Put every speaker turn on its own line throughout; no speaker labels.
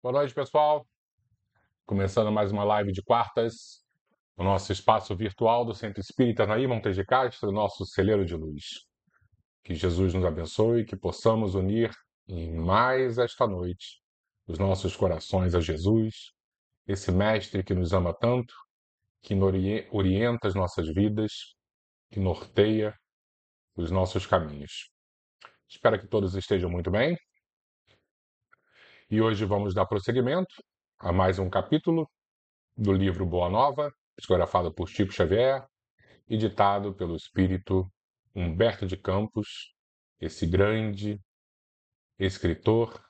Boa noite, pessoal. Começando mais uma live de quartas, no nosso espaço virtual do Centro Espírita Nair Montes de Castro, nosso celeiro de luz. Que Jesus nos abençoe e que possamos unir em mais esta noite os nossos corações a Jesus, esse Mestre que nos ama tanto, que orienta as nossas vidas, que norteia os nossos caminhos. Espero que todos estejam muito bem. E hoje vamos dar prosseguimento a mais um capítulo do livro Boa Nova, psicografado por Chico Xavier e ditado pelo espírito Humberto de Campos, esse grande escritor,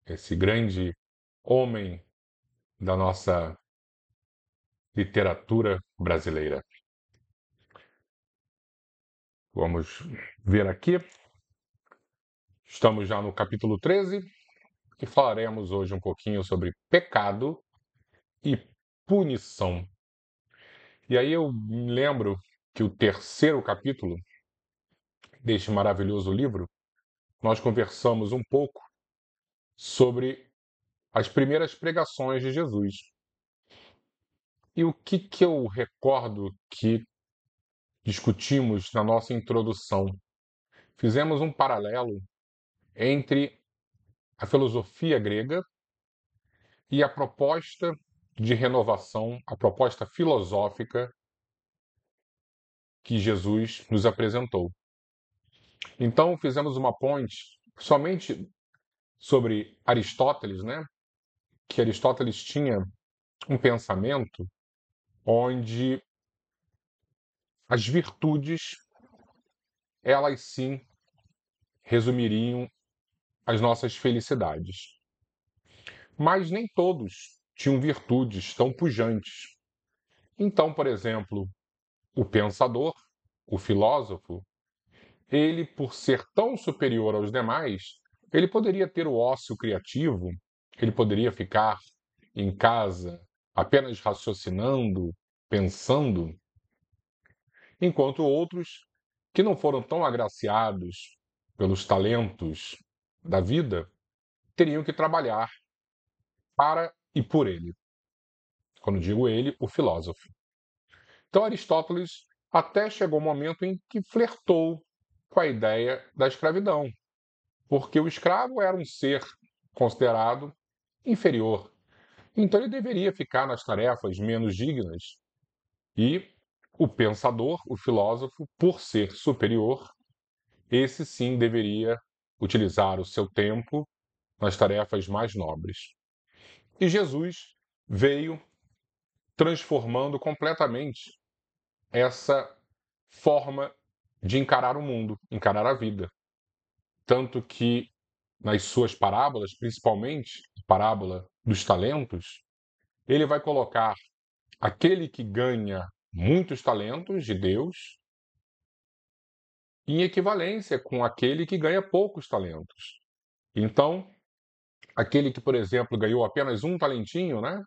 esse grande homem da nossa literatura brasileira. Vamos ver aqui. Estamos já no capítulo 13 e falaremos hoje um pouquinho sobre pecado e punição. E aí eu me lembro que o terceiro capítulo deste maravilhoso livro, nós conversamos um pouco sobre as primeiras pregações de Jesus. E o que eu recordo que discutimos na nossa introdução? Fizemos um paralelo entre a filosofia grega e a proposta de renovação, a proposta filosófica que Jesus nos apresentou. Então, fizemos uma ponte somente sobre Aristóteles, né? Que Aristóteles tinha um pensamento onde as virtudes, elas sim resumiriam as nossas felicidades. Mas nem todos tinham virtudes tão pujantes. Então, por exemplo, o pensador, o filósofo, ele, por ser tão superior aos demais, ele poderia ter o ócio criativo, ele poderia ficar em casa apenas raciocinando, pensando, enquanto outros, que não foram tão agraciados pelos talentos da vida, teriam que trabalhar para e por ele. Quando digo ele, o filósofo. Então, Aristóteles até chegou um momento em que flertou com a ideia da escravidão, porque o escravo era um ser considerado inferior. Então, ele deveria ficar nas tarefas menos dignas. E o pensador, o filósofo, por ser superior, esse sim deveria utilizar o seu tempo nas tarefas mais nobres. E Jesus veio transformando completamente essa forma de encarar o mundo, encarar a vida. Tanto que nas suas parábolas, principalmente a parábola dos talentos, ele vai colocar aquele que ganha muitos talentos de Deus em equivalência com aquele que ganha poucos talentos. Então, aquele que, por exemplo, ganhou apenas um talentinho, né?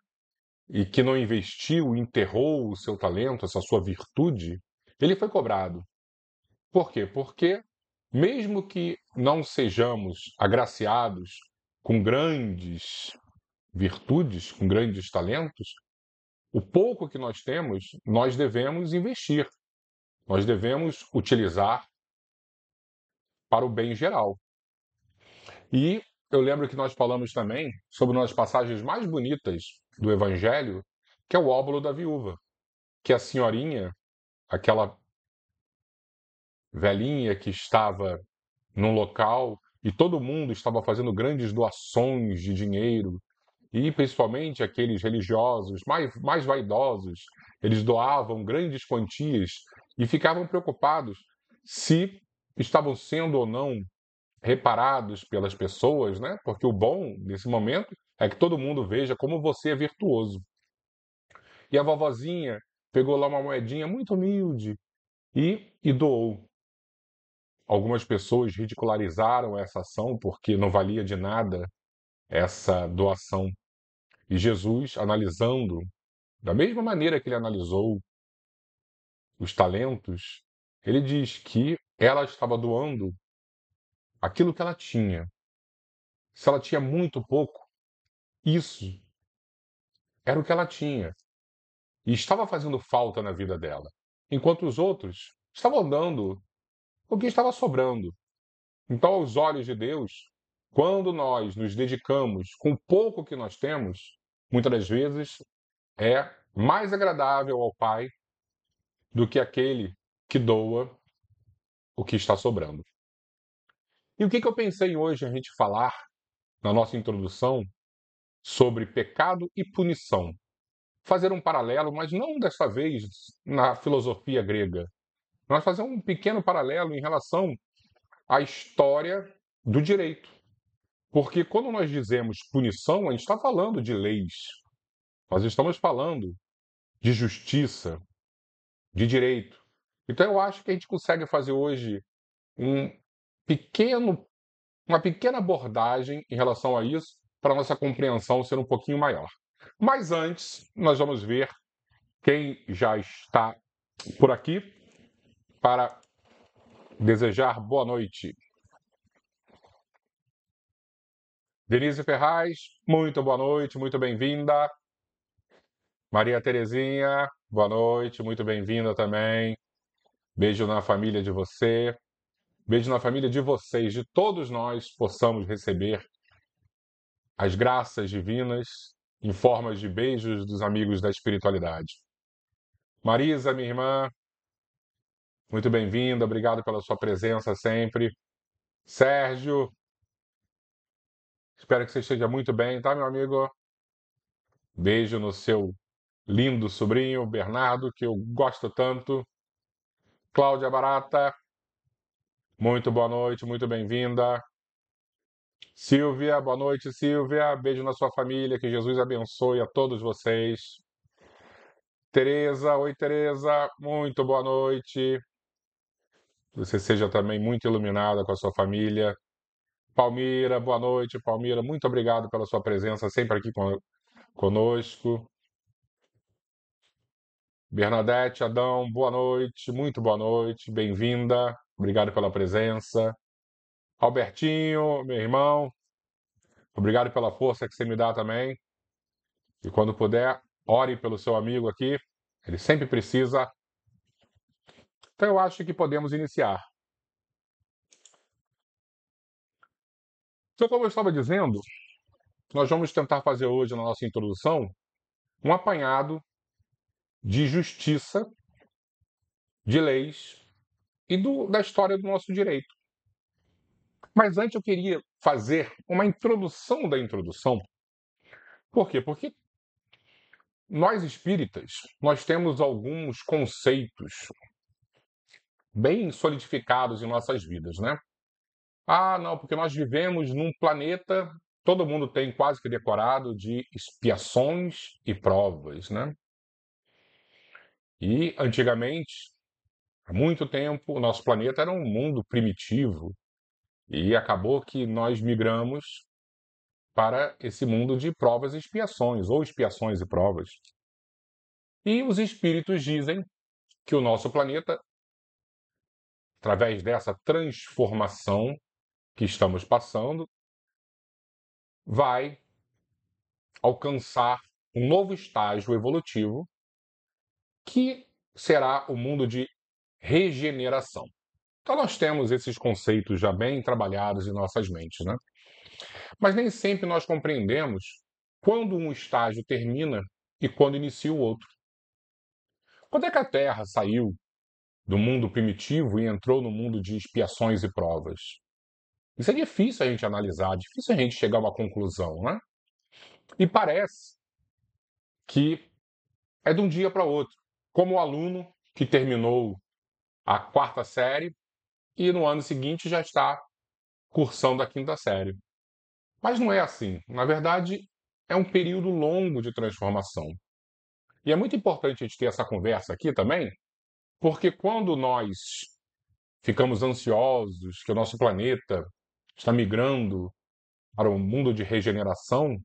E que não investiu, enterrou o seu talento, essa sua virtude, ele foi cobrado. Por quê? Porque, mesmo que não sejamos agraciados com grandes virtudes, com grandes talentos, o pouco que nós temos, nós devemos investir, nós devemos utilizar para o bem geral. E eu lembro que nós falamos também sobre uma das passagens mais bonitas do Evangelho, que é o óbolo da viúva, que a senhorinha, aquela velhinha que estava num local e todo mundo estava fazendo grandes doações de dinheiro, e principalmente aqueles religiosos mais vaidosos, eles doavam grandes quantias e ficavam preocupados se estavam sendo ou não reparados pelas pessoas, né? Porque o bom nesse momento é que todo mundo veja como você é virtuoso. E a vovozinha pegou lá uma moedinha muito humilde e doou. Algumas pessoas ridicularizaram essa ação porque não valia de nada essa doação. E Jesus, analisando da mesma maneira que ele analisou os talentos, ele diz que ela estava doando aquilo que ela tinha. Se ela tinha muito pouco, Isso era o que ela tinha e estava fazendo falta na vida dela, enquanto os outros estavam dando o que estava sobrando. Então, aos olhos de Deus, quando nós nos dedicamos com o pouco que nós temos, muitas das vezes é mais agradável ao Pai do que aquele que doa o que está sobrando. E o que eu pensei hoje a gente falar na nossa introdução sobre pecado e punição? Fazer um paralelo, mas não desta vez na filosofia grega. Nós fazer um pequeno paralelo em relação à história do direito. Porque quando nós dizemos punição, a gente está falando de leis. Nós estamos falando de justiça, de direito. Então eu acho que a gente consegue fazer hoje um pequeno, uma pequena abordagem em relação a isso, para a nossa compreensão ser um pouquinho maior. Mas antes, nós vamos ver quem já está por aqui para desejar boa noite. Denise Ferraz, muito boa noite, muito bem-vinda. Maria Terezinha, boa noite, muito bem-vinda também. Beijo na família de você. Beijo na família de vocês, de todos nós possamos receber as graças divinas em formas de beijos dos amigos da espiritualidade. Marisa, minha irmã, muito bem-vinda, obrigado pela sua presença sempre. Sérgio, espero que você esteja muito bem, tá, meu amigo? Beijo no seu lindo sobrinho, Bernardo, que eu gosto tanto. Cláudia Barata, muito boa noite, muito bem-vinda. Silvia, boa noite, Silvia. Beijo na sua família, que Jesus abençoe a todos vocês. Tereza, oi Tereza, muito boa noite. Você seja também muito iluminada com a sua família. Palmira, boa noite, Palmira. Muito obrigado pela sua presença sempre aqui conosco. Bernadette, Adão, boa noite, muito boa noite, bem-vinda. Obrigado pela presença. Albertinho, meu irmão, obrigado pela força que você me dá também. E quando puder, ore pelo seu amigo aqui. Ele sempre precisa. Então eu acho que podemos iniciar. Então, como eu estava dizendo, nós vamos tentar fazer hoje, na nossa introdução, um apanhado de justiça, de leis e da história do nosso direito. Mas antes eu queria fazer uma introdução da introdução. Por quê? Porque nós espíritas, nós temos alguns conceitos bem solidificados em nossas vidas, né? Ah, não, porque nós vivemos num planeta, todo mundo tem quase que decorado de expiações e provas, né? E antigamente, há muito tempo, o nosso planeta era um mundo primitivo e acabou que nós migramos para esse mundo de provas e expiações, ou expiações e provas. E os espíritos dizem que o nosso planeta, através dessa transformação que estamos passando, vai alcançar um novo estágio evolutivo que será o mundo de regeneração. Então nós temos esses conceitos já bem trabalhados em nossas mentes, né? Mas nem sempre nós compreendemos quando um estágio termina e quando inicia o outro. Quando é que a Terra saiu do mundo primitivo e entrou no mundo de expiações e provas? Isso é difícil a gente analisar, difícil a gente chegar a uma conclusão, né? E parece que é de um dia para outro. Como o aluno que terminou a quarta série e no ano seguinte já está cursando a quinta série. Mas não é assim. Na verdade, é um período longo de transformação. E é muito importante a gente ter essa conversa aqui também, porque quando nós ficamos ansiosos que o nosso planeta está migrando para um mundo de regeneração,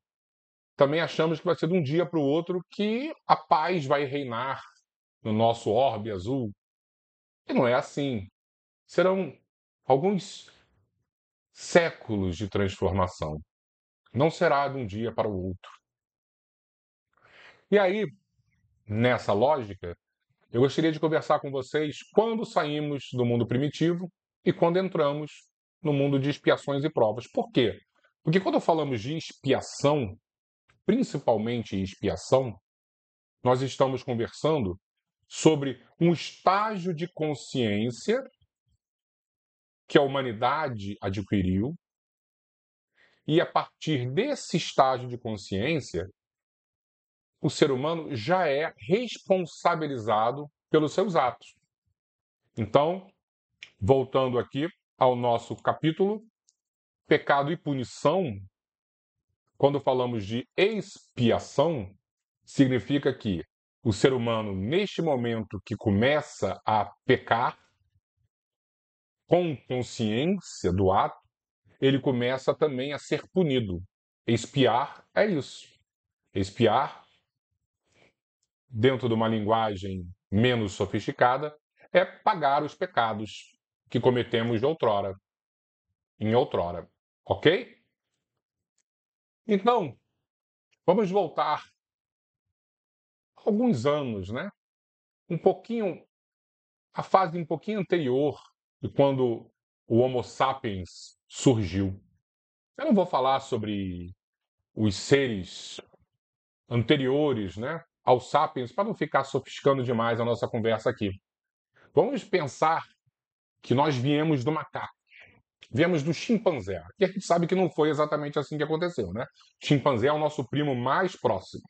também achamos que vai ser de um dia para o outro que a paz vai reinar no nosso orbe azul. E não é assim. Serão alguns séculos de transformação. Não será de um dia para o outro. E aí, nessa lógica, eu gostaria de conversar com vocês quando saímos do mundo primitivo e quando entramos no mundo de expiações e provas. Por quê? Porque quando falamos de expiação, principalmente expiação, nós estamos conversando sobre um estágio de consciência que a humanidade adquiriu, e a partir desse estágio de consciência, o ser humano já é responsabilizado pelos seus atos. Então, voltando aqui ao nosso capítulo, pecado e punição, quando falamos de expiação, significa que o ser humano, neste momento que começa a pecar, com consciência do ato, ele começa também a ser punido. Expiar é isso. Expiar, dentro de uma linguagem menos sofisticada, é pagar os pecados que cometemos de outrora, em outrora. Ok? Então, vamos voltar alguns anos, né? Um pouquinho, a fase um pouquinho anterior de quando o Homo sapiens surgiu. Eu não vou falar sobre os seres anteriores, né, aos sapiens, para não ficar sofisticando demais a nossa conversa aqui. Vamos pensar que nós viemos do macaco, viemos do chimpanzé. E a gente sabe que não foi exatamente assim que aconteceu, né? O chimpanzé é o nosso primo mais próximo.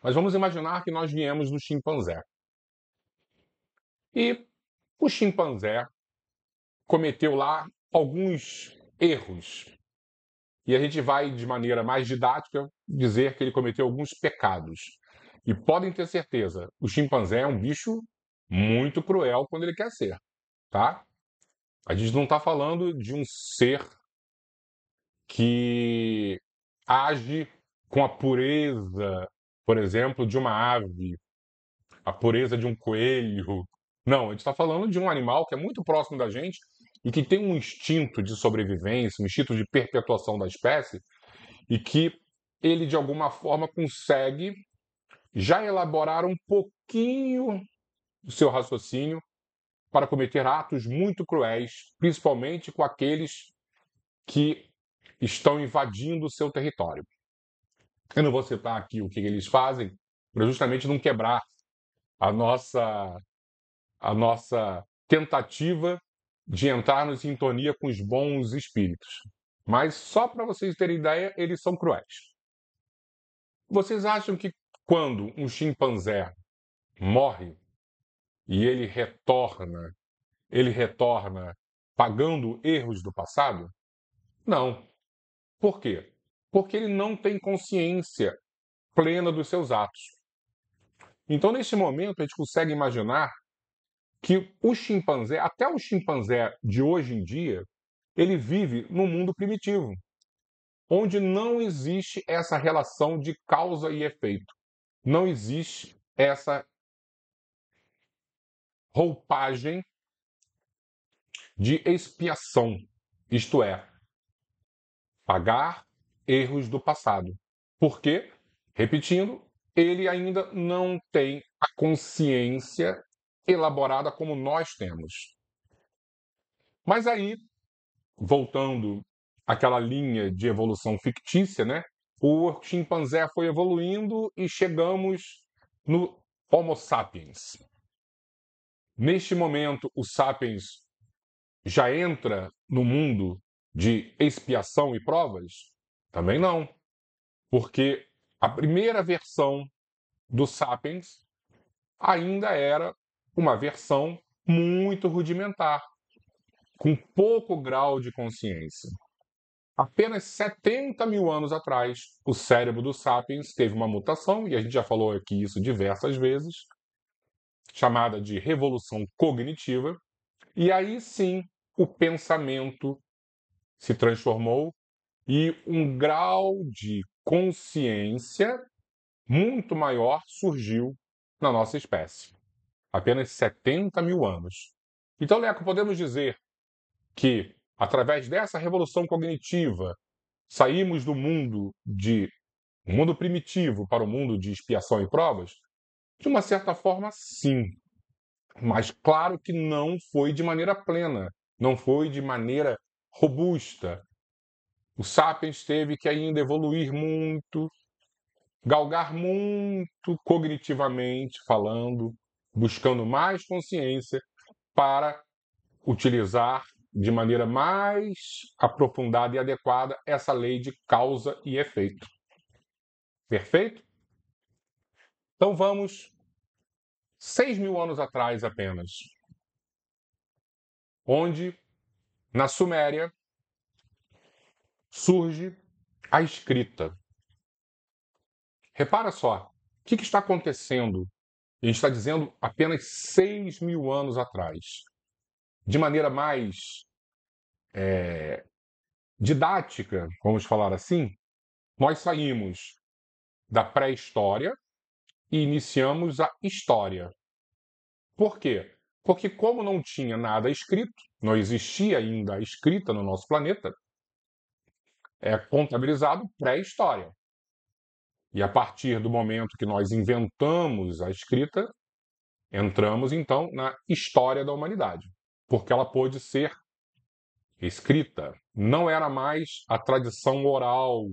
Mas vamos imaginar que nós viemos do chimpanzé. E o chimpanzé cometeu lá alguns erros. E a gente vai, de maneira mais didática, dizer que ele cometeu alguns pecados. E podem ter certeza, o chimpanzé é um bicho muito cruel quando ele quer ser, tá? A gente não está falando de um ser que age com a pureza, por exemplo, de uma ave, a pureza de um coelho. Não, a gente está falando de um animal que é muito próximo da gente e que tem um instinto de sobrevivência, um instinto de perpetuação da espécie, e que ele, de alguma forma, consegue já elaborar um pouquinho do seu raciocínio para cometer atos muito cruéis, principalmente com aqueles que estão invadindo o seu território. Eu não vou citar aqui o que eles fazem, para justamente não quebrar a nossa tentativa de entrar em sintonia com os bons espíritos. Mas só para vocês terem ideia, eles são cruéis. Vocês acham que quando um chimpanzé morre e ele retorna pagando erros do passado? Não. Por quê? Porque ele não tem consciência plena dos seus atos. Então, neste momento, a gente consegue imaginar que o chimpanzé, até o chimpanzé de hoje em dia, ele vive num mundo primitivo, onde não existe essa relação de causa e efeito. Não existe essa roupagem de expiação, isto é, pagar erros do passado. Por quê? Repetindo, ele ainda não tem a consciência elaborada como nós temos. Mas aí, voltando àquela linha de evolução fictícia, né? O chimpanzé foi evoluindo e chegamos no Homo sapiens. Neste momento, o sapiens já entra no mundo de expiação e provas? Também não, porque a primeira versão do Sapiens ainda era uma versão muito rudimentar, com pouco grau de consciência. Apenas 70 mil anos atrás, o cérebro do Sapiens teve uma mutação, e a gente já falou aqui isso diversas vezes, chamada de revolução cognitiva, e aí sim o pensamento se transformou e um grau de consciência muito maior surgiu na nossa espécie. Apenas 70 mil anos. Então, Leco, podemos dizer que, através dessa revolução cognitiva, saímos do mundo primitivo para o mundo de expiação e provas? De uma certa forma, sim. Mas claro que não foi de maneira plena, não foi de maneira robusta. O Sapiens teve que ainda evoluir muito, galgar muito cognitivamente falando, buscando mais consciência para utilizar de maneira mais aprofundada e adequada essa lei de causa e efeito. Perfeito? Então vamos 6.000 anos atrás apenas, onde na Suméria surge a escrita. Repara só, o que está acontecendo? A gente está dizendo apenas 6.000 anos atrás. De maneira mais didática, vamos falar assim, nós saímos da pré-história e iniciamos a história. Por quê? Porque como não tinha nada escrito, não existia ainda a escrita no nosso planeta, é contabilizado pré-história. E a partir do momento que nós inventamos a escrita, entramos então na história da humanidade, porque ela pôde ser escrita. Não era mais a tradição oral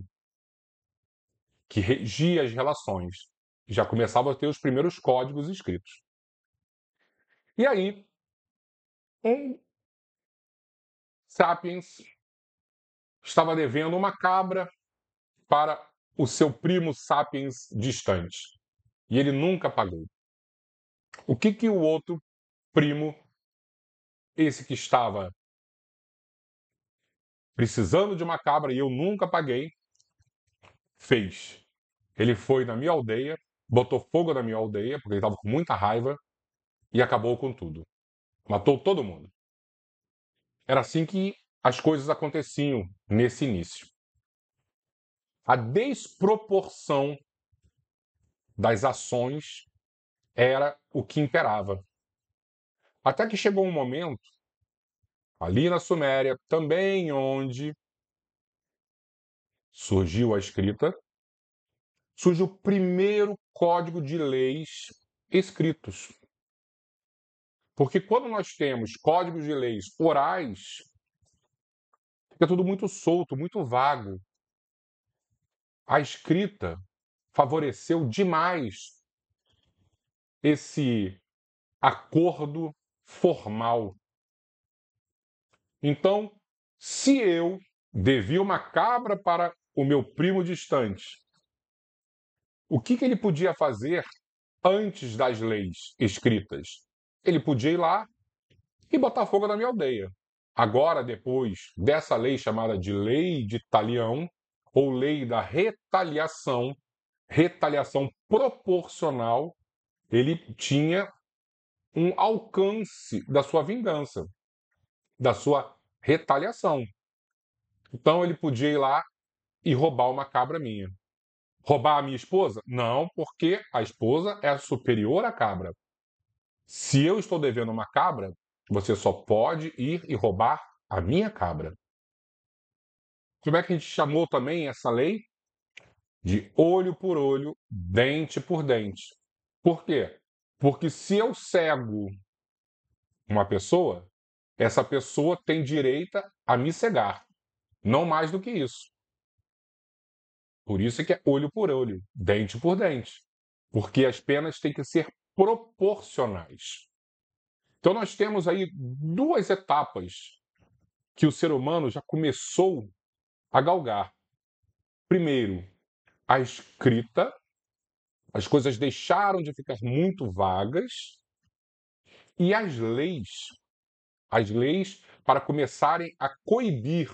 que regia as relações. Já começava a ter os primeiros códigos escritos. E aí, um sapiens estava devendo uma cabra para o seu primo sapiens distante. E ele nunca pagou. O que o outro primo, esse que estava precisando de uma cabra e eu nunca paguei, fez? Ele foi na minha aldeia, botou fogo na minha aldeia, porque ele estava com muita raiva, e acabou com tudo. Matou todo mundo. Era assim que as coisas aconteciam nesse início. A desproporção das ações era o que imperava. Até que chegou um momento, ali na Suméria, também onde surgiu a escrita, surge o primeiro código de leis escritos. Porque quando nós temos códigos de leis orais, fica tudo muito solto, muito vago. A escrita favoreceu demais esse acordo formal. Então, se eu devia uma cabra para o meu primo distante, o que ele podia fazer antes das leis escritas? Ele podia ir lá e botar fogo na minha aldeia. Agora, depois dessa lei chamada de Lei de Talião, ou Lei da Retaliação, retaliação proporcional, ele tinha um alcance da sua vingança, da sua retaliação. Então ele podia ir lá e roubar uma cabra minha. Roubar a minha esposa? Não, porque a esposa é superior à cabra. Se eu estou devendo uma cabra, você só pode ir e roubar a minha cabra. Como é que a gente chamou também essa lei? De olho por olho, dente por dente. Por quê? Porque se eu cego uma pessoa, essa pessoa tem direito a me cegar. Não mais do que isso. Por isso é que é olho por olho, dente por dente. Porque as penas têm que ser proporcionais. Então nós temos aí duas etapas que o ser humano já começou a galgar. Primeiro, a escrita. As coisas deixaram de ficar muito vagas. E as leis para começarem a coibir,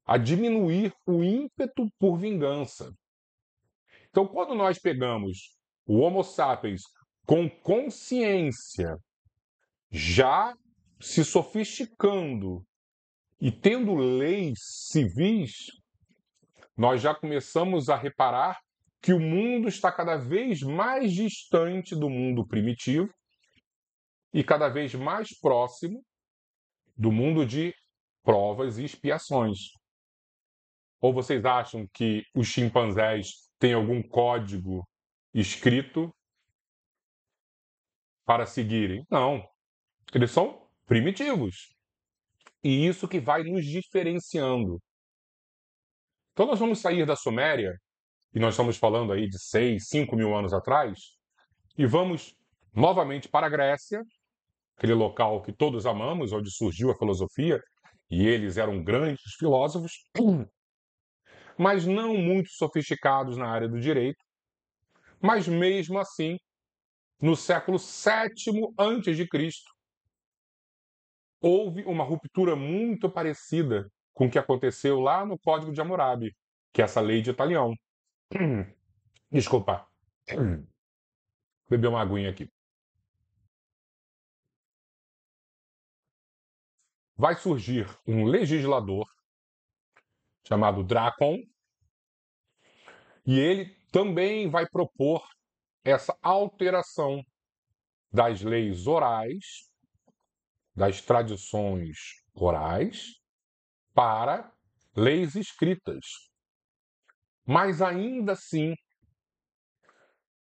a diminuir o ímpeto por vingança. Então, quando nós pegamos o Homo sapiens com consciência, já se sofisticando e tendo leis civis, nós já começamos a reparar que o mundo está cada vez mais distante do mundo primitivo e cada vez mais próximo do mundo de provas e expiações. Ou vocês acham que os chimpanzés têm algum código escrito para seguirem? Não, eles são primitivos. E isso que vai nos diferenciando. Então nós vamos sair da Suméria, e nós estamos falando aí de 6, 5 mil anos atrás, e vamos novamente para a Grécia, aquele local que todos amamos, onde surgiu a filosofia, e eles eram grandes filósofos, mas não muito sofisticados na área do direito, mas mesmo assim, no século VII antes de Cristo, houve uma ruptura muito parecida com o que aconteceu lá no Código de Hammurabi, que é essa lei de Italião. Desculpa. Beber uma aguinha aqui. Vai surgir um legislador chamado Drácon, e ele também vai propor essa alteração das leis orais, das tradições orais, para leis escritas. Mas ainda assim,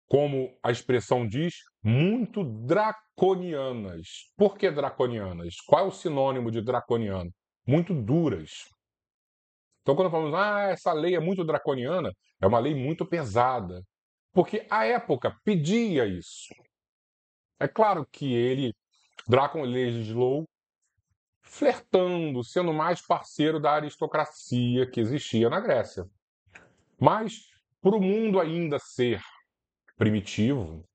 como a expressão diz, muito draconianas. Por que draconianas? Qual é o sinônimo de draconiano? Muito duras. Então, quando falamos, essa lei é muito draconiana, é uma lei muito pesada. Porque a época pedia isso. É claro que Drácon, legislou flertando, sendo mais parceiro da aristocracia que existia na Grécia. Mas, para o mundo ainda ser primitivo,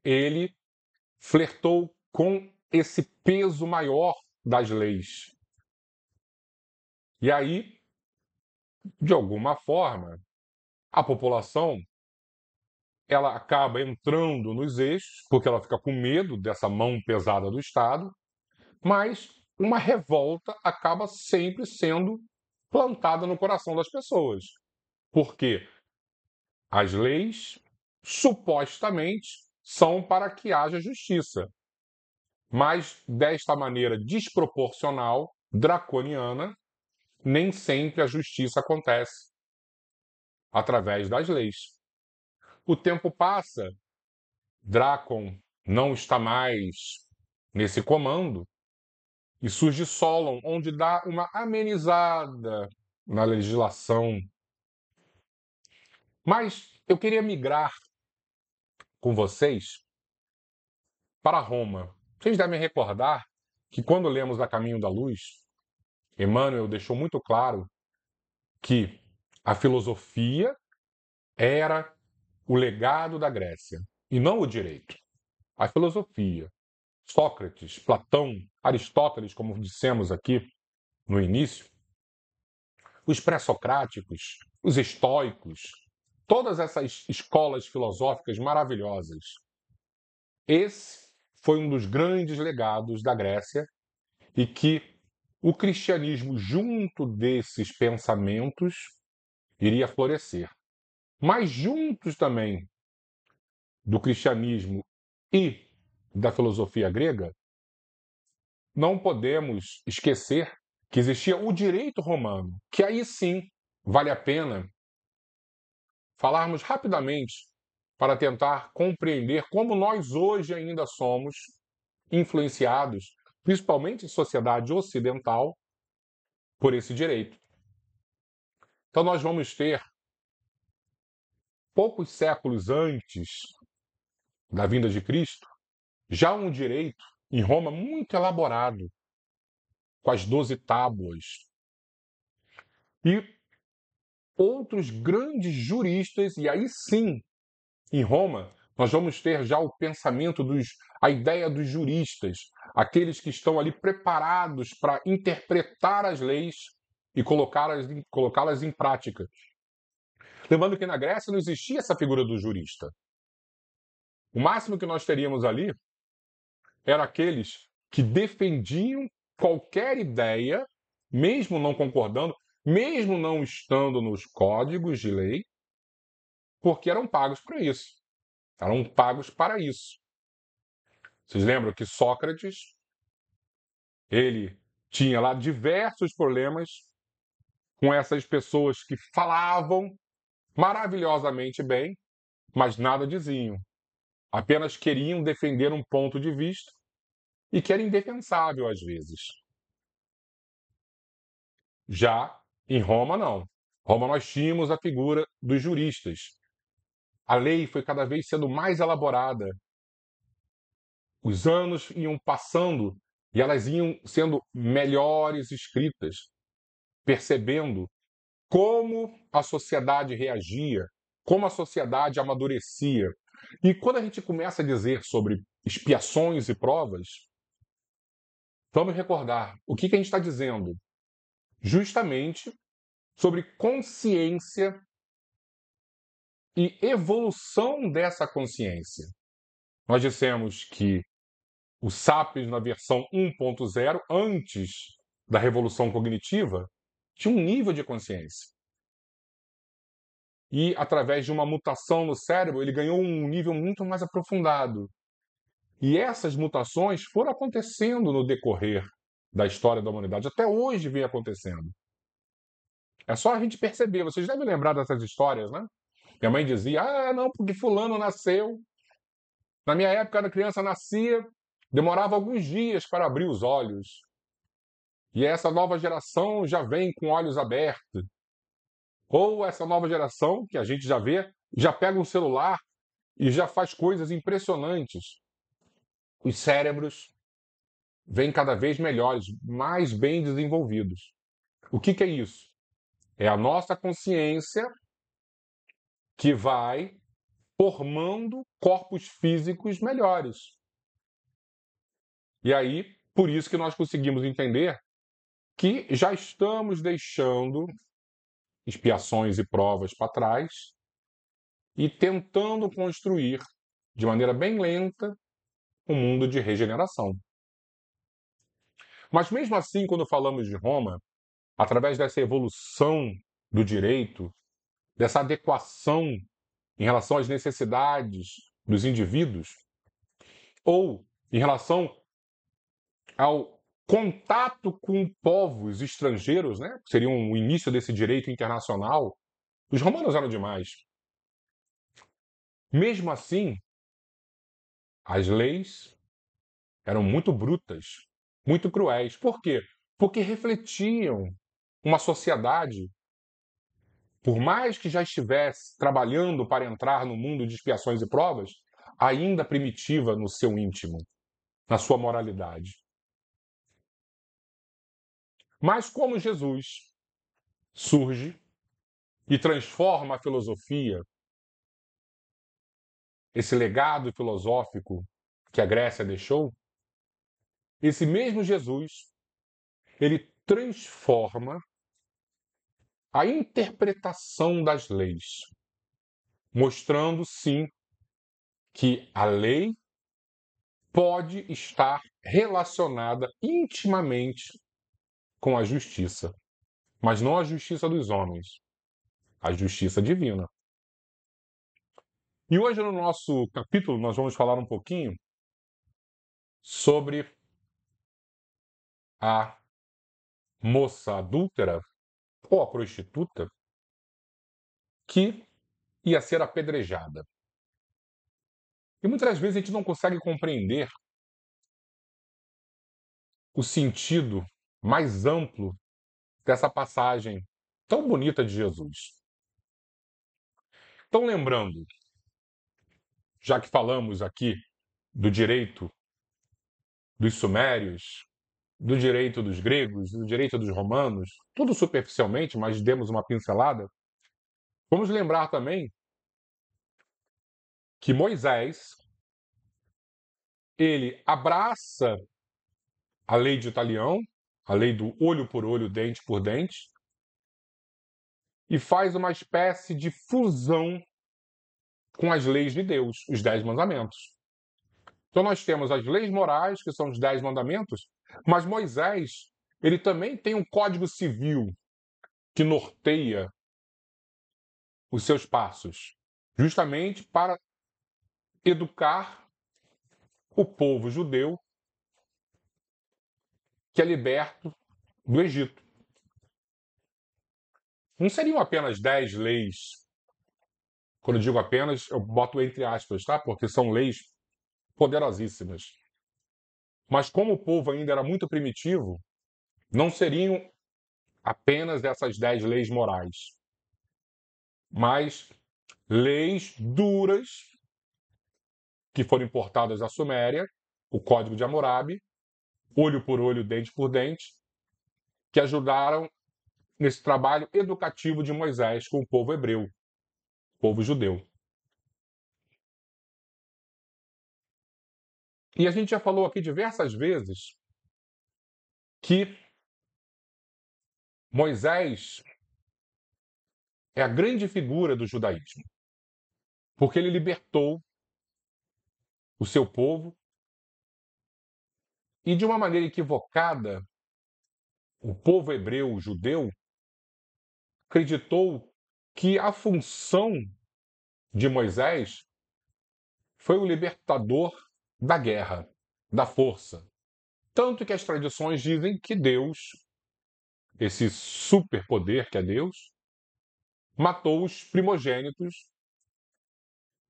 ele flertou com esse peso maior das leis. E aí, de alguma forma, a população ela acaba entrando nos eixos, porque ela fica com medo dessa mão pesada do Estado, mas uma revolta acaba sempre sendo plantada no coração das pessoas. Porque as leis, supostamente, são para que haja justiça. Mas, desta maneira desproporcional, draconiana, nem sempre a justiça acontece através das leis. O tempo passa, Drácon não está mais nesse comando, e surge Solon, onde dá uma amenizada na legislação. Mas eu queria migrar com vocês para Roma. Vocês devem recordar que quando lemos A Caminho da Luz, Emmanuel deixou muito claro que a filosofia era o legado da Grécia e não o direito. A filosofia, Sócrates, Platão, Aristóteles, como dissemos aqui no início, os pré-socráticos, os estoicos, todas essas escolas filosóficas maravilhosas. Esse foi um dos grandes legados da Grécia e que o cristianismo, junto desses pensamentos, iria florescer. Mas juntos também do cristianismo e da filosofia grega, não podemos esquecer que existia o direito romano, que aí sim vale a pena falarmos rapidamente para tentar compreender como nós hoje ainda somos influenciados, principalmente em sociedade ocidental, por esse direito. Então nós vamos ter, poucos séculos antes da vinda de Cristo, já um direito em Roma muito elaborado, com as 12 tábuas. E outros grandes juristas, e aí sim, em Roma, nós vamos ter já o pensamento a ideia dos juristas, aqueles que estão ali preparados para interpretar as leis e colocá-las em prática. Lembrando que na Grécia não existia essa figura do jurista. O máximo que nós teríamos ali eram aqueles que defendiam qualquer ideia, mesmo não concordando, mesmo não estando nos códigos de lei, porque eram pagos para isso. Eram pagos para isso. Vocês lembram que Sócrates, ele tinha lá diversos problemas com essas pessoas que falavam maravilhosamente bem, mas nada diziam. Apenas queriam defender um ponto de vista e que era indefensável às vezes. Já em Roma, não. Roma nós tínhamos a figura dos juristas. A lei foi cada vez sendo mais elaborada. Os anos iam passando e elas iam sendo melhores escritas, percebendo como a sociedade reagia, como a sociedade amadurecia. E quando a gente começa a dizer sobre expiações e provas, vamos recordar o que a gente está dizendo. Justamente sobre consciência e evolução dessa consciência. Nós dissemos que o Sapiens, na versão 1.0, antes da revolução cognitiva, tinha um nível de consciência. E, através de uma mutação no cérebro, ele ganhou um nível muito mais aprofundado. E essas mutações foram acontecendo no decorrer da história da humanidade. Até hoje vem acontecendo. É só a gente perceber. Vocês devem lembrar dessas histórias, né? Minha mãe dizia, não, porque fulano nasceu. Na minha época, quando a criança nascia, demorava alguns dias para abrir os olhos. E essa nova geração já vem com olhos abertos. Ou essa nova geração, que a gente já vê, já pega um celular e já faz coisas impressionantes. Os cérebros vêm cada vez melhores, mais bem desenvolvidos. O que é isso? É a nossa consciência que vai formando corpos físicos melhores. E aí, por isso que nós conseguimos entender que já estamos deixando expiações e provas para trás e tentando construir, de maneira bem lenta, um mundo de regeneração. Mas mesmo assim, quando falamos de Roma, através dessa evolução do direito, dessa adequação em relação às necessidades dos indivíduos, ou em relação ao contato com povos estrangeiros, né? Seria o início desse direito internacional, os romanos eram demais. Mesmo assim, as leis eram muito brutas, muito cruéis. Por quê? Porque refletiam uma sociedade, por mais que já estivesse trabalhando para entrar no mundo de expiações e provas, ainda primitiva no seu íntimo, na sua moralidade. Mas como Jesus surge e transforma a filosofia, esse legado filosófico que a Grécia deixou, esse mesmo Jesus, ele transforma a interpretação das leis, mostrando sim que a lei pode estar relacionada intimamente com a justiça, mas não a justiça dos homens, a justiça divina. E hoje no nosso capítulo nós vamos falar um pouquinho sobre a moça adúltera ou a prostituta que ia ser apedrejada. E muitas vezes a gente não consegue compreender o sentido mais amplo dessa passagem tão bonita de Jesus. Então, lembrando, já que falamos aqui do direito dos sumérios, do direito dos gregos, do direito dos romanos, tudo superficialmente, mas demos uma pincelada, vamos lembrar também que Moisés, ele abraça a lei de Italião, a lei do olho por olho, dente por dente, e faz uma espécie de fusão com as leis de Deus, os 10 mandamentos. Então nós temos as leis morais, que são os 10 mandamentos, mas Moisés, ele também tem um código civil que norteia os seus passos, justamente para educar o povo judeu que é liberto do Egito. não seriam apenas 10 leis. Quando eu digo apenas, eu boto entre aspas, tá? Porque são leis poderosíssimas. Mas como o povo ainda era muito primitivo, não seriam apenas essas 10 leis morais, mas leis duras que foram importadas da Suméria, o Código de Hammurabi, olho por olho, dente por dente, que ajudaram nesse trabalho educativo de Moisés com o povo hebreu, o povo judeu. E a gente já falou aqui diversas vezes que Moisés é a grande figura do judaísmo, porque ele libertou o seu povo e, de uma maneira equivocada, o povo hebreu, o judeu, acreditou que a função de Moisés foi o libertador da guerra, da força. Tanto que as tradições dizem que Deus, esse superpoder que é Deus, matou os primogênitos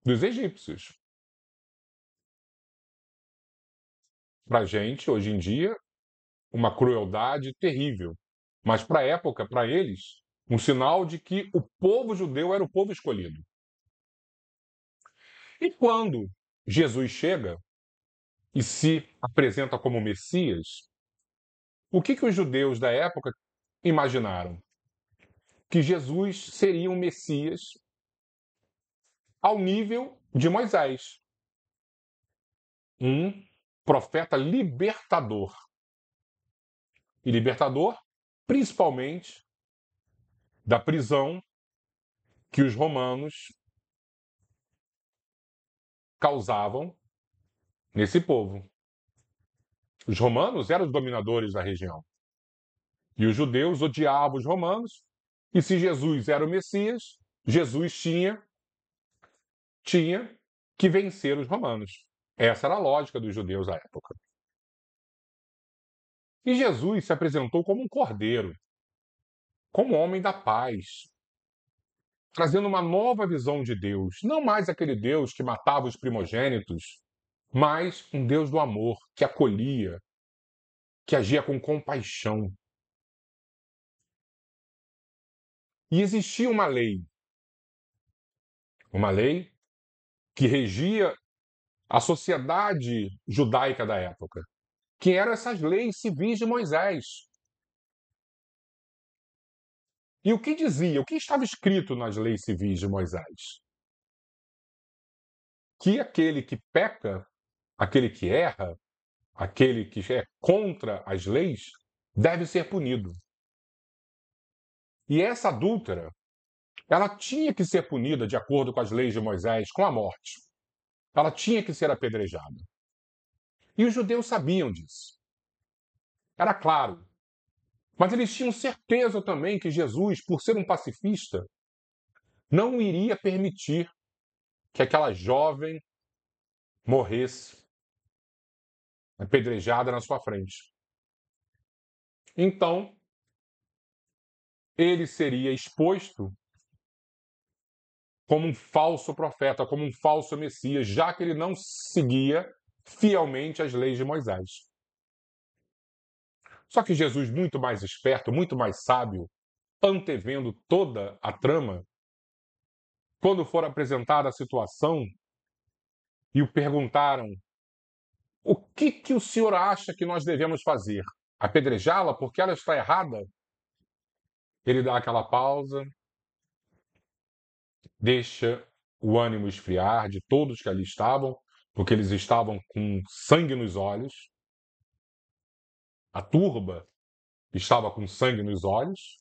dos egípcios. Para a gente, hoje em dia, uma crueldade terrível. Mas para a época, para eles, um sinal de que o povo judeu era o povo escolhido. E quando Jesus chega e se apresenta como Messias, o que os judeus da época imaginaram? Que Jesus seria um Messias ao nível de Moisés, um profeta libertador. E libertador, principalmente, da prisão que os romanos causavam nesse povo. Os romanos eram os dominadores da região. E os judeus odiavam os romanos. E se Jesus era o Messias, Jesus tinha que vencer os romanos. Essa era a lógica dos judeus à época. E Jesus se apresentou como um cordeiro, como homem da paz, trazendo uma nova visão de Deus. Não mais aquele Deus que matava os primogênitos, mas um Deus do amor, que acolhia, que agia com compaixão. E existia uma lei que regia a sociedade judaica da época, que eram essas leis civis de Moisés. E o que dizia, o que estava escrito nas leis civis de Moisés? Que aquele que peca, aquele que erra, aquele que é contra as leis, deve ser punido. E essa adúltera, ela tinha que ser punida de acordo com as leis de Moisés, com a morte. Ela tinha que ser apedrejada. E os judeus sabiam disso. Era claro. Mas eles tinham certeza também que Jesus, por ser um pacifista, não iria permitir que aquela jovem morresse apedrejada na sua frente. Então, ele seria exposto como um falso profeta, como um falso Messias, já que ele não seguia fielmente as leis de Moisés. Só que Jesus, muito mais esperto, muito mais sábio, antevendo toda a trama, quando for apresentada a situação e o perguntaram: o que o senhor acha que nós devemos fazer? Apedrejá-la porque ela está errada? Ele dá aquela pausa, deixa o ânimo esfriar de todos que ali estavam, porque eles estavam com sangue nos olhos. A turba estava com sangue nos olhos.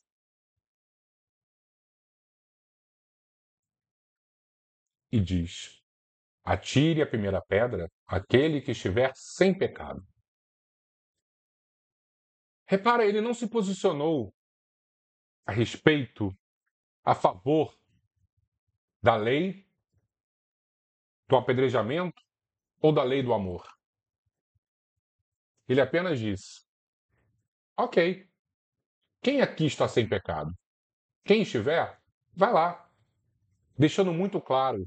E diz: atire a primeira pedra aquele que estiver sem pecado. Repara, ele não se posicionou a respeito, a favor da lei do apedrejamento ou da lei do amor. Ele apenas disse: ok, quem aqui está sem pecado? Quem estiver, vai lá, deixando muito claro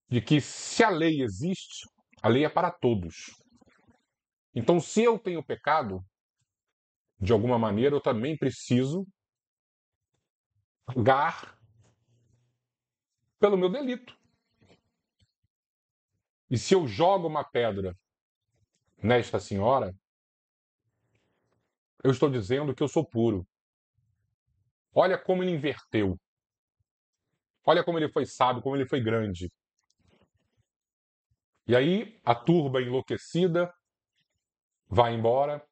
de que se a lei existe, a lei é para todos. Então, se eu tenho pecado, de alguma maneira eu também preciso pagar pelo meu delito. E se eu jogo uma pedra nesta senhora, eu estou dizendo que eu sou puro. Olha como ele inverteu. Olha como ele foi sábio, como ele foi grande. E aí a turba enlouquecida vai embora.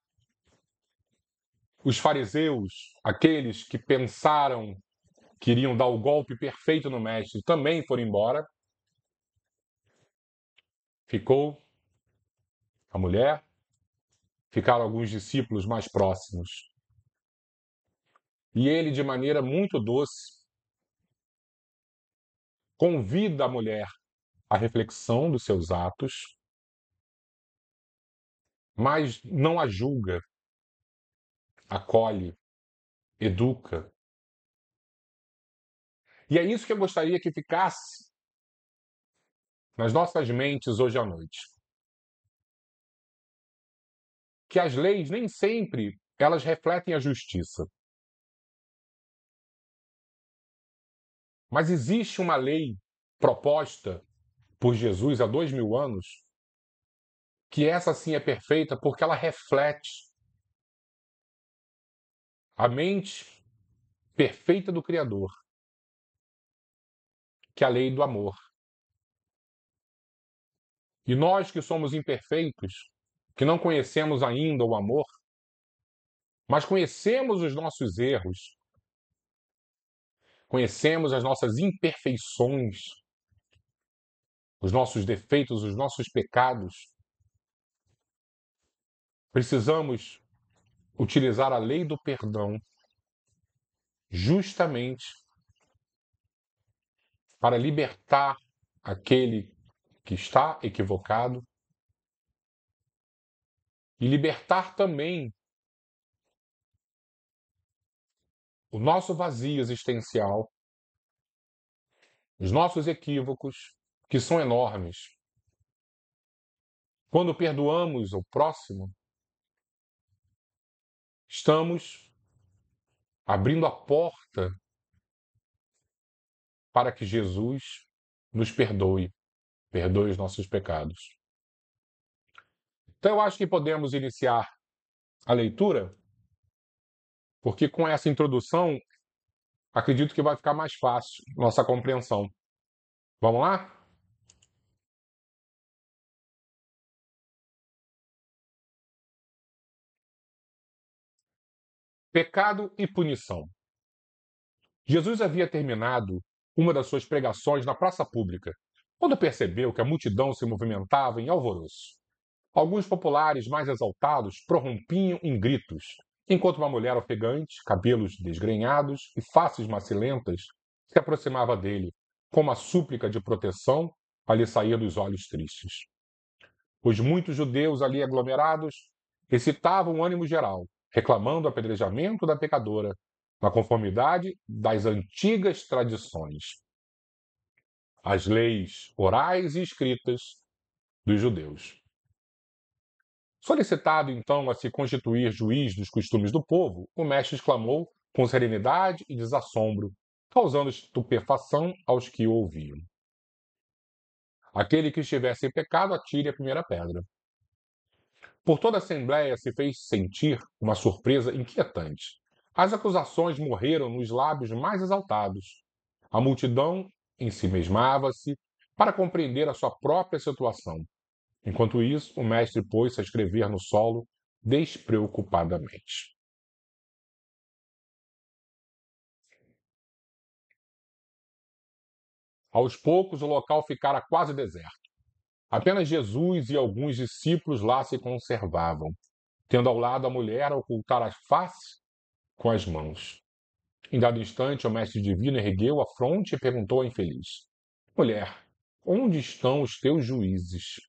Os fariseus, aqueles que pensaram que iriam dar o golpe perfeito no mestre, também foram embora. Ficou a mulher, ficaram alguns discípulos mais próximos. E ele, de maneira muito doce, convida a mulher à reflexão dos seus atos, mas não a julga, acolhe, educa. E é isso que eu gostaria que ficasse nas nossas mentes hoje à noite. Que as leis nem sempre elas refletem a justiça. Mas existe uma lei proposta por Jesus há 2000 anos, que essa sim é perfeita porque ela reflete a mente perfeita do Criador, que é a lei do amor. E nós que somos imperfeitos, que não conhecemos ainda o amor, mas conhecemos os nossos erros, conhecemos as nossas imperfeições, os nossos defeitos, os nossos pecados, precisamos utilizar a lei do perdão justamente para libertar aquele que está equivocado e libertar também o nosso vazio existencial, os nossos equívocos, que são enormes. Quando perdoamos o próximo, estamos abrindo a porta para que Jesus nos perdoe os nossos pecados. Então eu acho que podemos iniciar a leitura, porque com essa introdução, acredito que vai ficar mais fácil nossa compreensão. Vamos lá? Pecado e punição. Jesus havia terminado uma das suas pregações na praça pública, quando percebeu que a multidão se movimentava em alvoroço. Alguns populares mais exaltados prorrompiam em gritos, enquanto uma mulher ofegante, cabelos desgrenhados e faces macilentas, se aproximava dele, com uma súplica de proteção a lhe sair dos olhos tristes. Os muitos judeus ali aglomerados excitavam o ânimo geral, reclamando o apedrejamento da pecadora, na conformidade das antigas tradições, as leis orais e escritas dos judeus. Solicitado então a se constituir juiz dos costumes do povo, o mestre exclamou com serenidade e desassombro, causando estupefação aos que o ouviam: aquele que estivesse em pecado, atire a primeira pedra. Por toda a assembleia se fez sentir uma surpresa inquietante. As acusações morreram nos lábios mais exaltados. A multidão ensimesmava-se para compreender a sua própria situação. Enquanto isso, o mestre pôs-se a escrever no solo despreocupadamente. Aos poucos, o local ficara quase deserto. Apenas Jesus e alguns discípulos lá se conservavam, tendo ao lado a mulher a ocultar a face com as mãos. Em dado instante, o mestre divino ergueu a fronte e perguntou à infeliz: mulher, onde estão os teus juízes?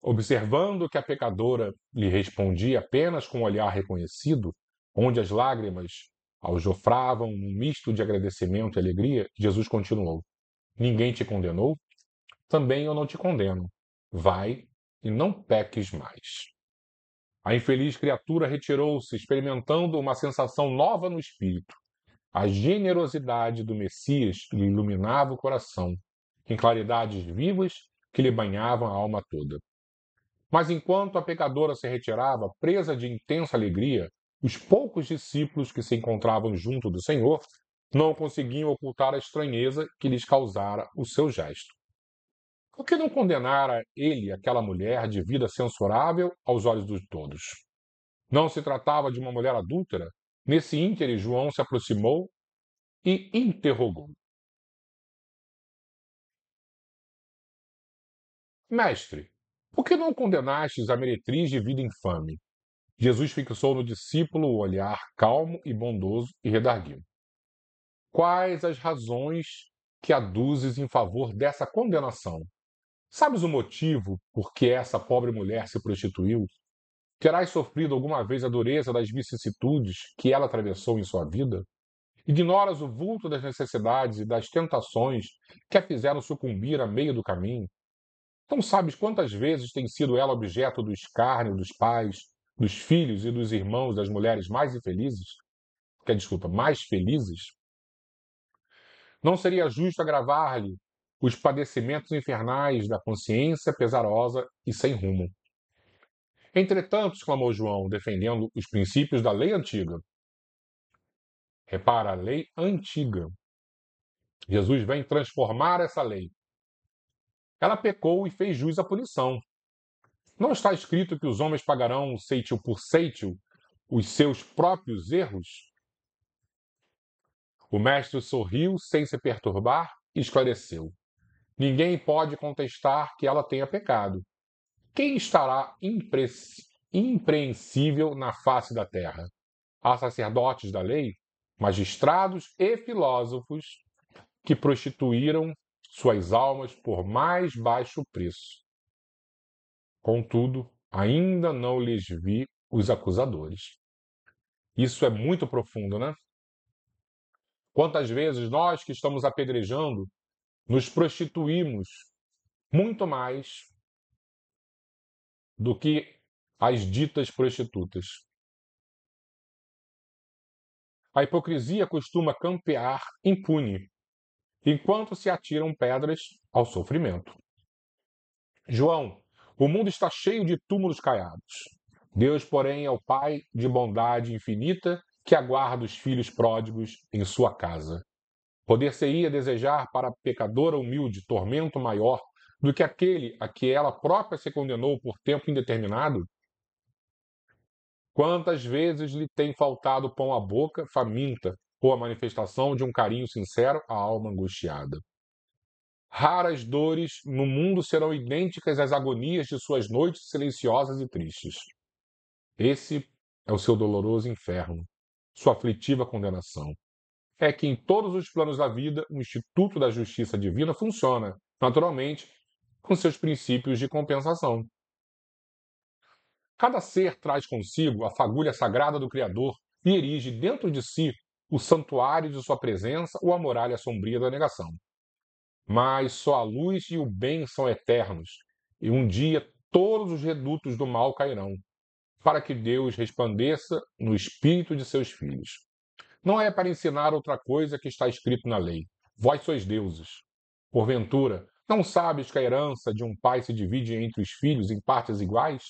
Observando que a pecadora lhe respondia apenas com um olhar reconhecido, Onde as lágrimas aljofravam um misto de agradecimento e alegria, Jesus continuou: Ninguém te condenou? Também eu não te condeno. Vai e não peques mais. A infeliz criatura retirou-se, experimentando uma sensação nova no espírito. A generosidade do Messias lhe iluminava o coração, em claridades vivas que lhe banhavam a alma toda. Mas enquanto a pecadora se retirava, presa de intensa alegria, os poucos discípulos que se encontravam junto do Senhor não conseguiam ocultar a estranheza que lhes causara o seu gesto. Por que não condenara ele aquela mulher de vida censurável aos olhos de todos? Não se tratava de uma mulher adúltera? Nesse íntere, João se aproximou e interrogou: Mestre, por que não condenastes a meretriz de vida infame? Jesus fixou no discípulo o olhar calmo e bondoso e redarguiu: Quais as razões que aduzes em favor dessa condenação? Sabes o motivo por que essa pobre mulher se prostituiu? Terás sofrido alguma vez a dureza das vicissitudes que ela atravessou em sua vida? Ignoras o vulto das necessidades e das tentações que a fizeram sucumbir a meio do caminho? Não sabes quantas vezes tem sido ela objeto do escárnio dos pais, dos filhos e dos irmãos das mulheres mais infelizes? Mais felizes? Não seria justo agravar-lhe os padecimentos infernais da consciência pesarosa e sem rumo. Entretanto, exclamou João, defendendo os princípios da lei antiga. Repara, a lei antiga. Jesus vem transformar essa lei. Ela pecou e fez jus à punição. Não está escrito que os homens pagarão ceitil por ceitil os seus próprios erros? O mestre sorriu sem se perturbar e esclareceu: Ninguém pode contestar que ela tenha pecado. Quem estará impreensível na face da terra? Há sacerdotes da lei, magistrados e filósofos que prostituíram suas almas por mais baixo preço. Contudo, ainda não lhes vi os acusadores. Isso é muito profundo, né? Quantas vezes nós que estamos apedrejando nos prostituímos muito mais do que as ditas prostitutas. A hipocrisia costuma campear impune, enquanto se atiram pedras ao sofrimento. João, o mundo está cheio de túmulos caiados. Deus, porém, é o Pai de bondade infinita que aguarda os filhos pródigos em sua casa. Poder-se-ia desejar para a pecadora humilde tormento maior do que aquele a que ela própria se condenou por tempo indeterminado? Quantas vezes lhe tem faltado pão à boca, faminta, ou a manifestação de um carinho sincero à alma angustiada? Raras dores no mundo serão idênticas às agonias de suas noites silenciosas e tristes. Esse é o seu doloroso inferno, sua aflitiva condenação. É que em todos os planos da vida, o Instituto da Justiça Divina funciona, naturalmente, com seus princípios de compensação. Cada ser traz consigo a fagulha sagrada do Criador e erige dentro de si o santuário de sua presença ou a muralha sombria da negação. Mas só a luz e o bem são eternos, e um dia todos os redutos do mal cairão, para que Deus resplandeça no espírito de seus filhos. Não é para ensinar outra coisa que está escrito na lei. Vós sois deuses. Porventura, não sabes que a herança de um pai se divide entre os filhos em partes iguais?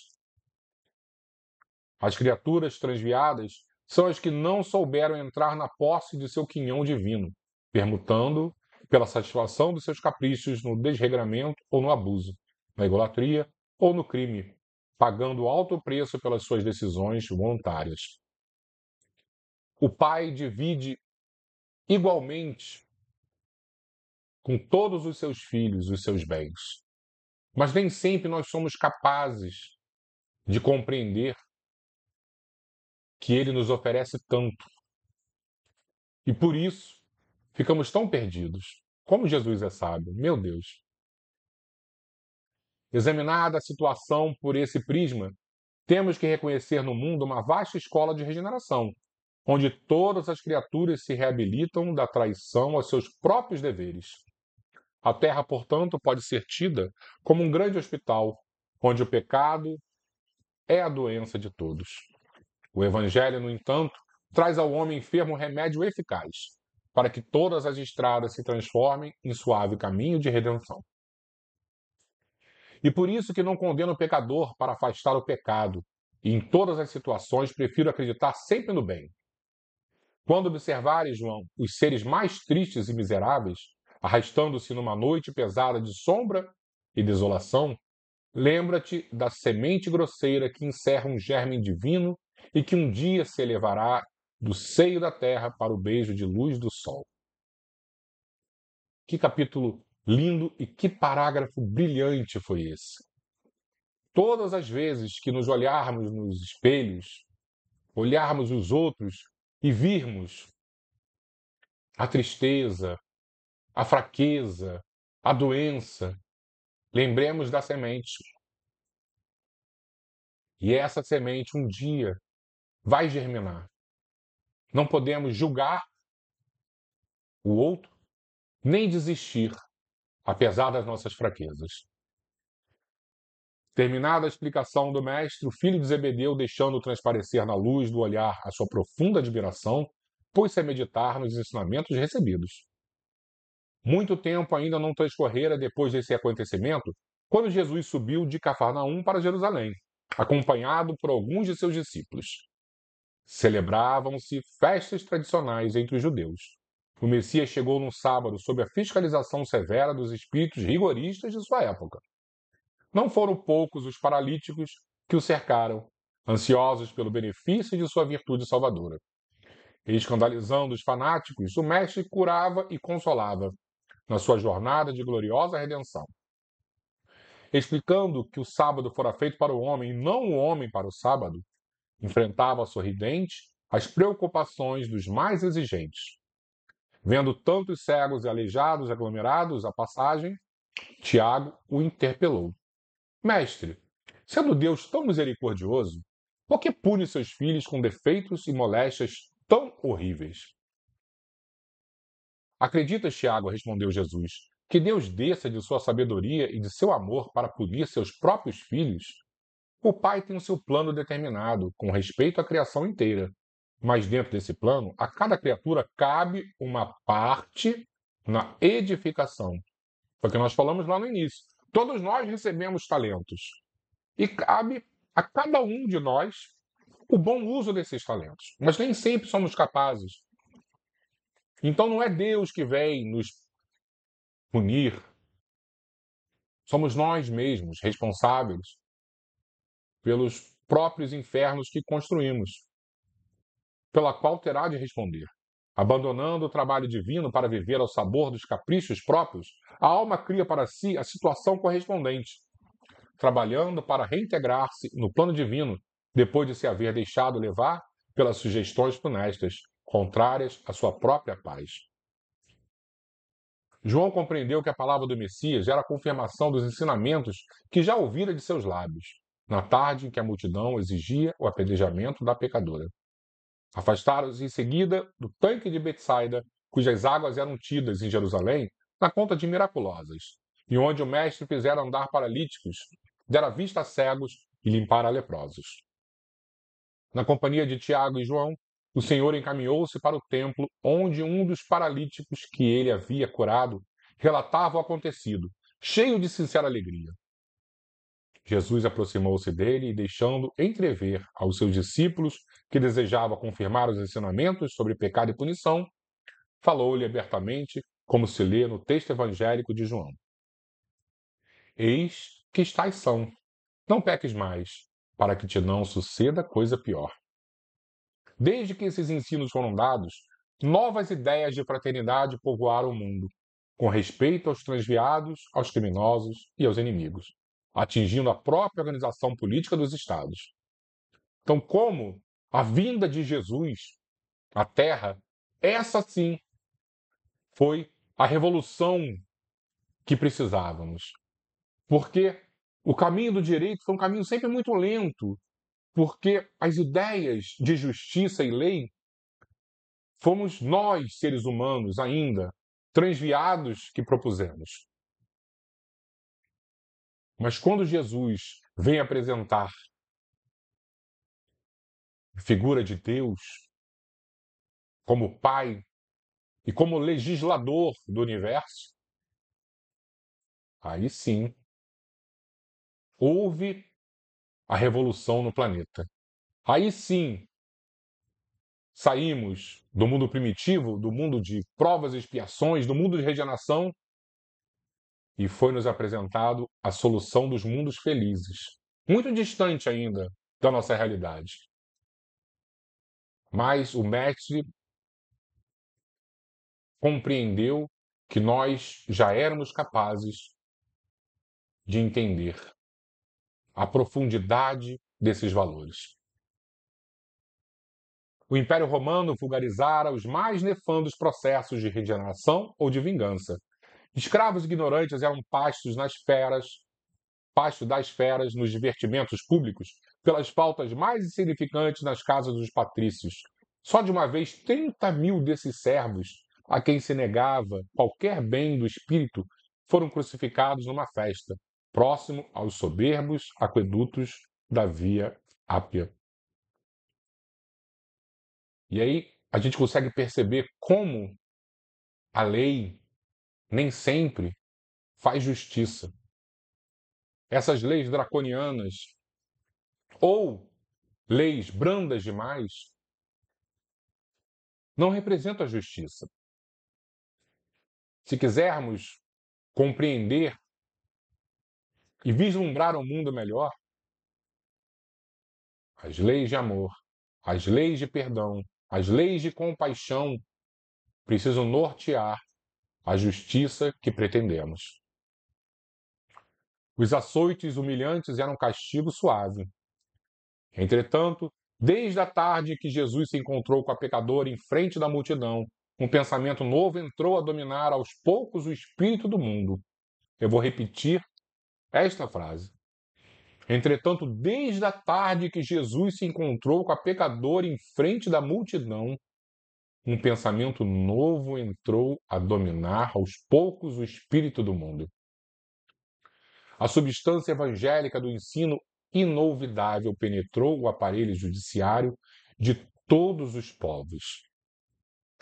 As criaturas transviadas são as que não souberam entrar na posse de seu quinhão divino, permutando pela satisfação dos seus caprichos no desregramento ou no abuso, na idolatria ou no crime, pagando alto preço pelas suas decisões voluntárias. O pai divide igualmente com todos os seus filhos os seus bens. Mas nem sempre nós somos capazes de compreender que ele nos oferece tanto. E por isso, ficamos tão perdidos. Como Jesus é sábio, meu Deus. Examinada a situação por esse prisma, temos que reconhecer no mundo uma vasta escola de regeneração, onde todas as criaturas se reabilitam da traição aos seus próprios deveres. A Terra, portanto, pode ser tida como um grande hospital, onde o pecado é a doença de todos. O Evangelho, no entanto, traz ao homem enfermo um remédio eficaz, para que todas as estradas se transformem em suave caminho de redenção. E por isso que não condeno o pecador para afastar o pecado, e em todas as situações prefiro acreditar sempre no bem. Quando observares, João, os seres mais tristes e miseráveis, arrastando-se numa noite pesada de sombra e desolação, lembra-te da semente grosseira que encerra um germe divino e que um dia se elevará do seio da terra para o beijo de luz do sol. Que capítulo lindo e que parágrafo brilhante foi esse! Todas as vezes que nos olharmos nos espelhos, olharmos os outros e virmos a tristeza, a fraqueza, a doença, lembremos da semente. E essa semente um dia vai germinar. Não podemos julgar o outro, nem desistir, apesar das nossas fraquezas. Terminada a explicação do mestre, o filho de Zebedeu, deixando transparecer na luz do olhar a sua profunda admiração, pôs-se a meditar nos ensinamentos recebidos. Muito tempo ainda não transcorrera depois desse acontecimento, quando Jesus subiu de Cafarnaum para Jerusalém, acompanhado por alguns de seus discípulos. Celebravam-se festas tradicionais entre os judeus. O Messias chegou num sábado sob a fiscalização severa dos espíritos rigoristas de sua época. Não foram poucos os paralíticos que o cercaram, ansiosos pelo benefício de sua virtude salvadora. Escandalizando os fanáticos, o mestre curava e consolava na sua jornada de gloriosa redenção. Explicando que o sábado fora feito para o homem e não o homem para o sábado, enfrentava sorridente as preocupações dos mais exigentes. Vendo tantos cegos e aleijados aglomerados à passagem, Tiago o interpelou. Mestre, sendo Deus tão misericordioso, por que pune seus filhos com defeitos e moléstias tão horríveis? Acreditas, Tiago, respondeu Jesus, que Deus desça de sua sabedoria e de seu amor para punir seus próprios filhos? O Pai tem o seu plano determinado, com respeito à criação inteira. Mas dentro desse plano, a cada criatura cabe uma parte na edificação. Foi o que nós falamos lá no início. Todos nós recebemos talentos. E cabe a cada um de nós o bom uso desses talentos. Mas nem sempre somos capazes. Então não é Deus que vem nos punir. Somos nós mesmos responsáveis pelos próprios infernos que construímos, pela qual terá de responder. Abandonando o trabalho divino para viver ao sabor dos caprichos próprios, a alma cria para si a situação correspondente, trabalhando para reintegrar-se no plano divino, depois de se haver deixado levar pelas sugestões funestas, contrárias à sua própria paz. João compreendeu que a palavra do Messias era a confirmação dos ensinamentos que já ouvira de seus lábios, na tarde em que a multidão exigia o apedrejamento da pecadora. Afastaram-se em seguida do tanque de Betsaida, cujas águas eram tidas em Jerusalém na conta de miraculosas, e onde o mestre fizera andar paralíticos, dera vista a cegos e limpara leprosos. Na companhia de Tiago e João, o Senhor encaminhou-se para o templo, onde um dos paralíticos que ele havia curado relatava o acontecido, cheio de sincera alegria. Jesus aproximou-se dele e, deixando entrever aos seus discípulos que desejava confirmar os ensinamentos sobre pecado e punição, falou-lhe abertamente, como se lê no texto evangélico de João. Eis que estás são, não peques mais, para que te não suceda coisa pior. Desde que esses ensinos foram dados, novas ideias de fraternidade povoaram o mundo, com respeito aos transviados, aos criminosos e aos inimigos, atingindo a própria organização política dos estados. Então, como a vinda de Jesus à Terra, essa sim foi a revolução que precisávamos. Porque o caminho do direito foi um caminho sempre muito lento, porque as ideias de justiça e lei Fomos nós, seres humanos, ainda transviados que propusemos. Mas quando Jesus vem apresentar a figura de Deus como Pai e como legislador do universo, aí sim houve a revolução no planeta. Aí sim saímos do mundo primitivo, do mundo de provas e expiações, do mundo de regeneração, e foi nos apresentado a solução dos mundos felizes, muito distante ainda da nossa realidade. Mas o Mestre compreendeu que nós já éramos capazes de entender a profundidade desses valores. O Império Romano vulgarizara os mais nefandos processos de regeneração ou de vingança. Escravos ignorantes eram pastos das feras nos divertimentos públicos, pelas pautas mais insignificantes nas casas dos patrícios. Só de uma vez 30.000 desses servos, a quem se negava qualquer bem do espírito, foram crucificados numa festa, próximo aos soberbos aquedutos da Via Ápia. E aí a gente consegue perceber como a lei nem sempre faz justiça. Essas leis draconianas ou leis brandas demais não representam a justiça. Se quisermos compreender e vislumbrar um mundo melhor, as leis de amor, as leis de perdão, as leis de compaixão precisam nortear a justiça que pretendemos. Os açoites humilhantes eram um castigo suave. Entretanto, desde a tarde que Jesus se encontrou com a pecadora em frente da multidão, um pensamento novo entrou a dominar aos poucos o espírito do mundo. Eu vou repetir esta frase. Entretanto, desde a tarde que Jesus se encontrou com a pecadora em frente da multidão, um pensamento novo entrou a dominar aos poucos o espírito do mundo. A substância evangélica do ensino inolvidável penetrou o aparelho judiciário de todos os povos.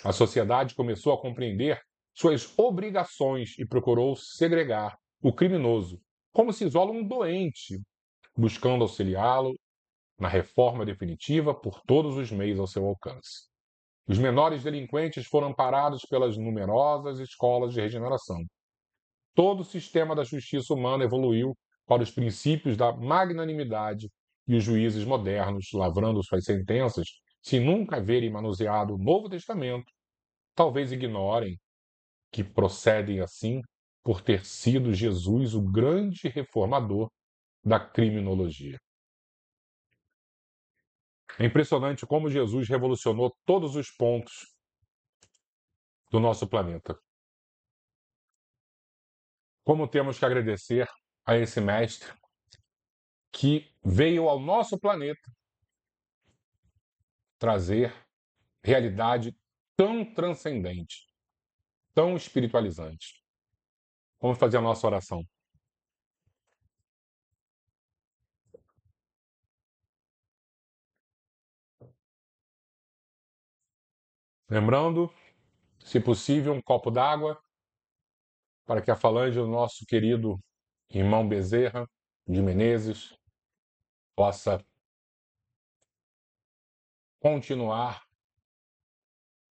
A sociedade começou a compreender suas obrigações e procurou segregar o criminoso, como se isola um doente, buscando auxiliá-lo na reforma definitiva por todos os meios ao seu alcance. Os menores delinquentes foram amparados pelas numerosas escolas de regeneração. Todo o sistema da justiça humana evoluiu para os princípios da magnanimidade e os juízes modernos, lavrando suas sentenças, se nunca haverem manuseado o Novo Testamento, talvez ignorem que procedem assim por ter sido Jesus o grande reformador da criminologia. É impressionante como Jesus revolucionou todos os pontos do nosso planeta. Como temos que agradecer a esse mestre que veio ao nosso planeta trazer realidade tão transcendente, tão espiritualizante. Vamos fazer a nossa oração. Lembrando, se possível, um copo d'água para que a falange do nosso querido irmão Bezerra de Menezes possa continuar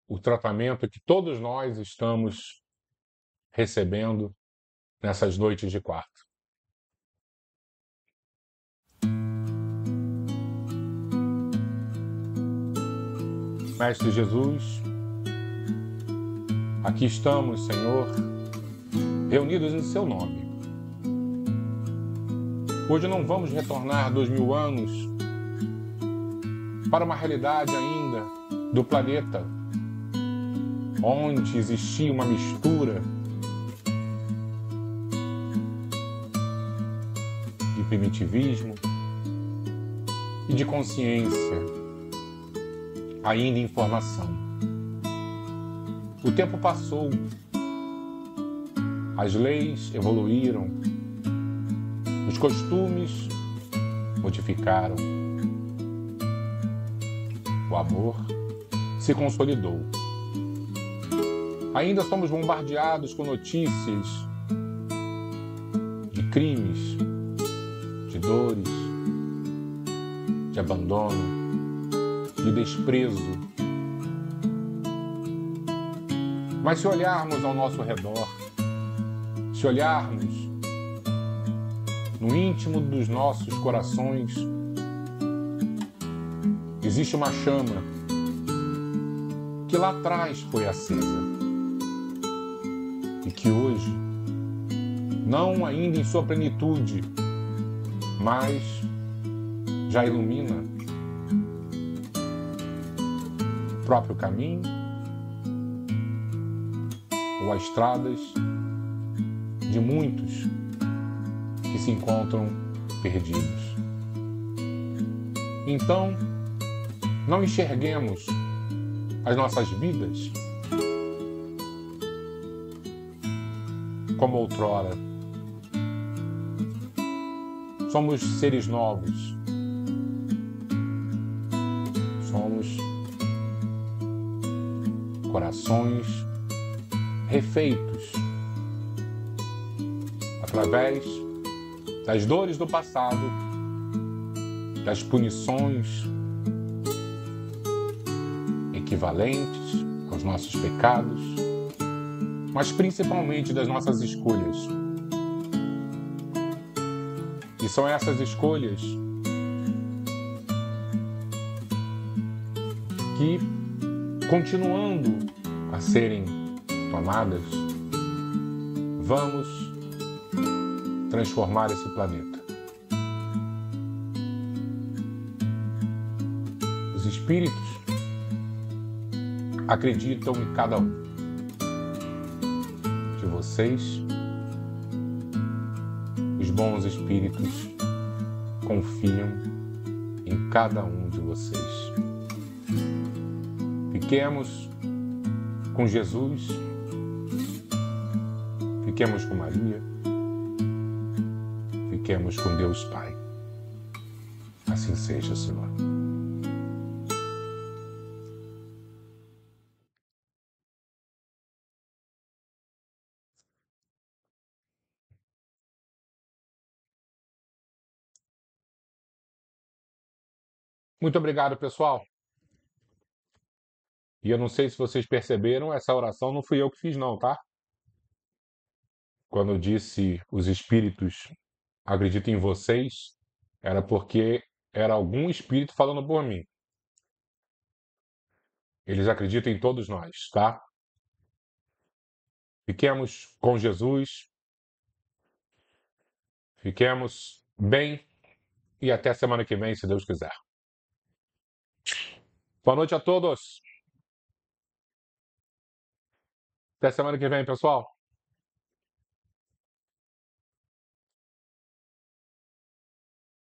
o tratamento que todos nós estamos recebendo nessas noites de quarta. Mestre Jesus, aqui estamos, Senhor, reunidos em Seu nome. Hoje não vamos retornar 2000 anos para uma realidade ainda do planeta onde existia uma mistura de primitivismo e de consciência ainda em formação. O tempo passou, as leis evoluíram, os costumes modificaram, o amor se consolidou. Ainda somos bombardeados com notícias de crimes, de dores, de abandono, de desprezo. Mas se olharmos ao nosso redor, se olharmos no íntimo dos nossos corações, existe uma chama que lá atrás foi acesa e que hoje, não ainda em sua plenitude, mas já ilumina o próprio caminho ou as estradas de muitos que se encontram perdidos. Então, não enxerguemos as nossas vidas como outrora. Somos seres novos. Somos corações refeitos através das dores do passado, das punições equivalentes aos nossos pecados, mas principalmente das nossas escolhas. E são essas escolhas que, continuando a serem tomadas, vamos transformar esse planeta. Os espíritos acreditam em cada um de vocês. Os bons espíritos confiam em cada um de vocês. Fiquemos com Jesus, fiquemos com Maria, fiquemos com Deus Pai. Assim seja, Senhor. Muito obrigado, pessoal. E eu não sei se vocês perceberam, essa oração não fui eu que fiz não, tá? Quando eu disse os espíritos acreditam em vocês, era porque era algum espírito falando por mim. Eles acreditam em todos nós, tá? Fiquemos com Jesus, fiquemos bem e até semana que vem, se Deus quiser. Boa noite a todos. Até semana que vem, pessoal.